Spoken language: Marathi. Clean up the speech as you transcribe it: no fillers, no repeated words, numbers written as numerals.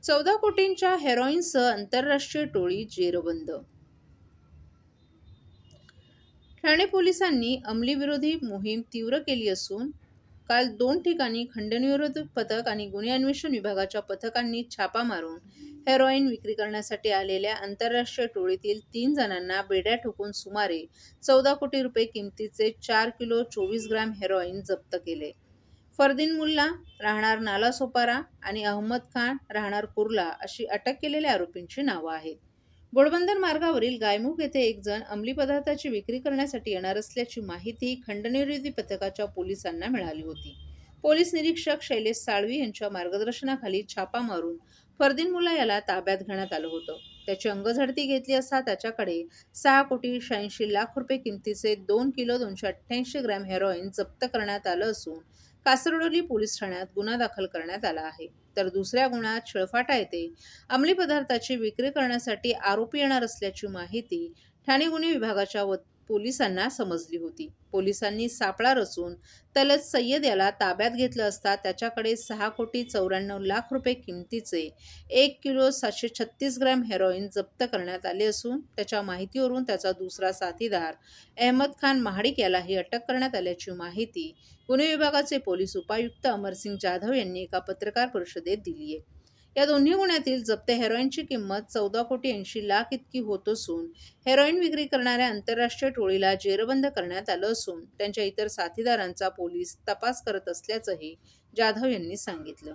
14 कोटींच्या हेरोईनसह आंतरराष्ट्रीय टोळी जेरबंद. ठाणे पोलिसांनी अंमलीविरोधी मोहीम तीव्र केली असून काल 2 ठिकाणी खंडणीविरोधी पथक आणि गुन्हे अन्वेषण विभागाच्या पथकांनी छापा मारून हेरोईन विक्री करण्यासाठी आलेल्या आंतरराष्ट्रीय टोळीतील 3 जणांना बेड्या ठोकून सुमारे 14 कोटी रुपये किमतीचे 4 किलो 24 ग्रॅम हेरोईन जप्त केले. फरदीन मुल्ला राहणार नालासोपारा आणि अहमद खान राहणार कुर्ला अशी अटक केलेल्या आरोपींची नावं आहेत. घोडबंदर मार्गावरील गायमुख येथे एक जण अंमली पदार्थाची विक्री करण्यासाठी येणार असल्याची माहिती खंडणीविरोधी पथकाच्या पोलिसांना मिळाली होती. पोलीस निरीक्षक शैलेश साळवी यांच्या मार्गदर्शनाखाली छापा मारून फरदीन मुल्ला याला ताब्यात घेण्यात आलं होतं. त्याची अंगझडती घेतली असता त्याच्याकडे 6 कोटी 86 लाख रुपये किमतीचे 2 किलो 288 ग्रॅम हेरोईन जप्त करण्यात आलं असून कासरडोली पोलीस ठाण्यात गुन्हा दाखल करण्यात आला आहे. तर दुसऱ्या गुन्ह्यात शिळफाटा येथे अंमली पदार्थाची विक्री करण्यासाठी आरोपी येणार असल्याची माहिती ठाणे गुन्हे विभागाच्या पोलिसांना समजली होती. पोलिसांनी सापळा रचून तलत सय्यद याला ताब्यात घेतलं असता त्याच्याकडे 6 कोटी 94 लाख रुपये किमतीचे 1 किलो 736 ग्रॅम हेरोईन जप्त करण्यात आले असून त्याच्या माहितीवरून त्याचा दुसरा साथीदार अहमद खान महाडिक यालाही अटक करण्यात आल्याची माहिती गुन्हे विभागाचे पोलीस उपायुक्त अमरसिंग जाधव यांनी एका पत्रकार परिषदेत दिली आहे. या दोन्ही गुन्ह्यातील जप्त हेरोईनची किंमत 14 कोटी 80 लाख इतकी होत असून हेरोईन विक्री करणाऱ्या आंतरराष्ट्रीय टोळीला जेरबंद करण्यात आलं असून त्यांच्या इतर साथीदारांचा पोलीस तपास करत असल्याचंही जाधव यांनी सांगितलं.